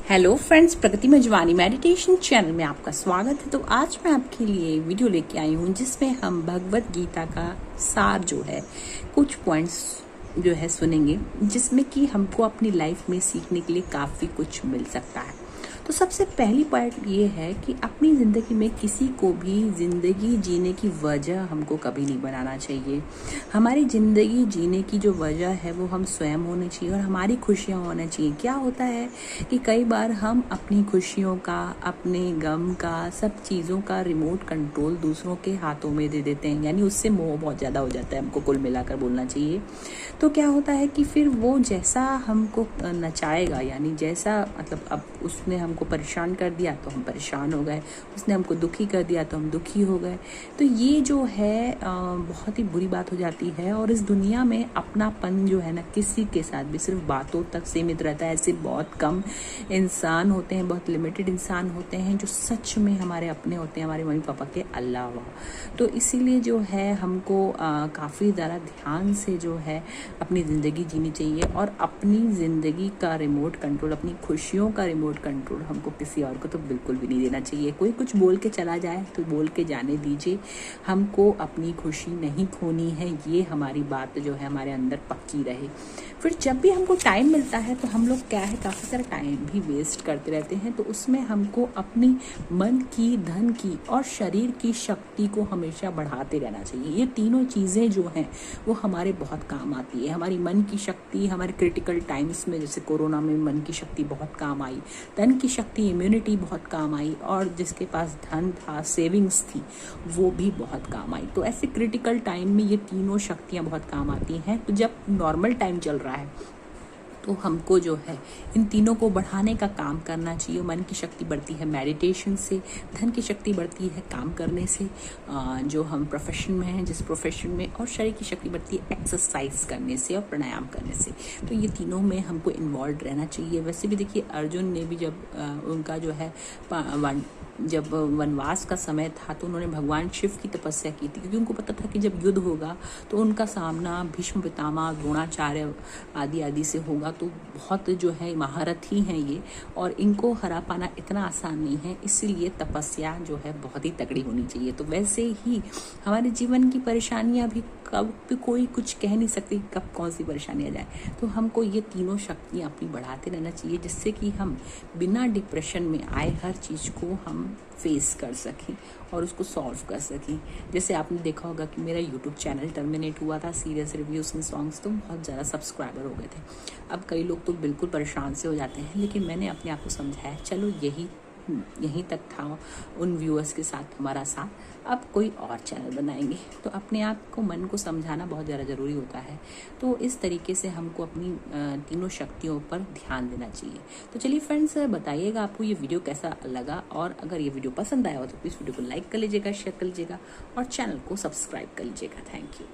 Hello friends, प्रगति मजवानी meditation channel में आपका स्वागत है। तो आज मैं आपके लिए वीडियो लेके आई हूँ जिसमें हम भगवत गीता का सार जो है कुछ पॉइंट्स जो है सुनेंगे, जिसमें कि हमको अपनी लाइफ में सीखने के लिए काफ़ी कुछ मिल सकता है। तो सबसे पहली पॉइंट ये है कि अपनी ज़िंदगी में किसी को भी ज़िंदगी जीने की वजह हमको कभी नहीं बनाना चाहिए। हमारी ज़िंदगी जीने की जो वजह है वो हम स्वयं होनी चाहिए और हमारी खुशियाँ होना चाहिए। क्या होता है कि कई बार हम अपनी खुशियों का, अपने गम का, सब चीज़ों का रिमोट कंट्रोल दूसरों के हाथों में दे देते हैं, यानी उससे मोह बहुत ज़्यादा हो जाता है, हमको कुल मिलाकर बोलना चाहिए। तो क्या होता है कि फिर वो जैसा हमको नचाएगा, यानी जैसा मतलब अब उसने हमको परेशान कर दिया तो हम परेशान हो गए, उसने हमको दुखी कर दिया तो हम दुखी हो गए। तो ये जो है बहुत ही बुरी बात हो जाती है। और इस दुनिया में अपनापन जो है ना, किसी के साथ भी सिर्फ बातों तक सीमित रहता है। ऐसे बहुत कम इंसान होते हैं, बहुत लिमिटेड इंसान होते हैं जो सच में हमारे अपने होते हैं, हमारे मम्मी पापा के अलावा। तो इसीलिए जो है हमको काफ़ी ज़्यादा ध्यान से जो है अपनी ज़िंदगी जीनी चाहिए और अपनी ज़िंदगी का रिमोट कंट्रोल, अपनी खुशियों का रिमोट कंट्रोल हमको किसी और को तो बिल्कुल भी नहीं देना चाहिए। कोई कुछ बोल के चला जाए तो बोल के जाने दीजिए, हमको अपनी खुशी नहीं खोनी है। ये हमारी बात जो है हमारे अंदर पक्की रहे। फिर जब भी हमको टाइम मिलता है तो हम लोग क्या है, काफ़ी सारा टाइम भी वेस्ट करते रहते हैं। तो उसमें हमको अपनी मन की, धन की और शरीर की शक्ति को हमेशा बढ़ाते रहना चाहिए। ये तीनों चीज़ें जो हैं वो हमारे बहुत काम आती है। हमारी मन की शक्ति हमारे क्रिटिकल टाइम्स में, जैसे कोरोना में मन की शक्ति बहुत काम आई, धन की शक्ति, इम्यूनिटी बहुत काम आई, और जिसके पास धन था, सेविंग्स थी, वो भी बहुत काम आई। तो ऐसे क्रिटिकल टाइम में ये तीनों शक्तियाँ बहुत काम आती हैं। तो जब नॉर्मल टाइम चल रहा है तो हमको जो है इन तीनों को बढ़ाने का काम करना चाहिए। मन की शक्ति बढ़ती है मेडिटेशन से, धन की शक्ति बढ़ती है काम करने से, जो हम प्रोफेशन में हैं जिस प्रोफेशन में, और शरीर की शक्ति बढ़ती है एक्सरसाइज करने से और प्राणायाम करने से। तो ये तीनों में हमको इन्वॉल्व रहना चाहिए। वैसे भी देखिए, अर्जुन ने भी जब उनका जो है जब वनवास का समय था तो उन्होंने भगवान शिव की तपस्या की थी, क्योंकि उनको पता था कि जब युद्ध होगा तो उनका सामना भीष्म पितामह, द्रोणाचार्य आदि आदि से होगा। तो बहुत जो है महारथी हैं ये, और इनको हरा पाना इतना आसान नहीं है। इसीलिए तपस्या जो है बहुत ही तगड़ी होनी चाहिए। तो वैसे ही हमारे जीवन की परेशानियां भी कब भी कोई कुछ कह नहीं सकती कब कौन सी परेशानी आ जाए। तो हमको ये तीनों शक्तियाँ अपनी बढ़ाते रहना चाहिए, जिससे कि हम बिना डिप्रेशन में आए हर चीज़ को हम फेस कर सकें और उसको सॉल्व कर सकें। जैसे आपने देखा होगा कि मेरा यूट्यूब चैनल टर्मिनेट हुआ था, सीरियस रिव्यूज़ एंड सॉन्ग्स, तो बहुत ज़्यादा सब्सक्राइबर हो गए थे। अब कई लोग तो बिल्कुल परेशान से हो जाते हैं, लेकिन मैंने अपने आप को समझाया, चलो यहीं तक था उन व्यूअर्स के साथ हमारा साथ, अब कोई और चैनल बनाएंगे। तो अपने आप को, मन को समझाना बहुत ज़्यादा ज़रूरी होता है। तो इस तरीके से हमको अपनी तीनों शक्तियों पर ध्यान देना चाहिए। तो चलिए फ्रेंड्स, बताइएगा आपको ये वीडियो कैसा लगा, और अगर ये वीडियो पसंद आया हो तो प्लीज़ वीडियो को लाइक कर लीजिएगा, शेयर कर लीजिएगा और चैनल को सब्सक्राइब कर लीजिएगा। Thank you.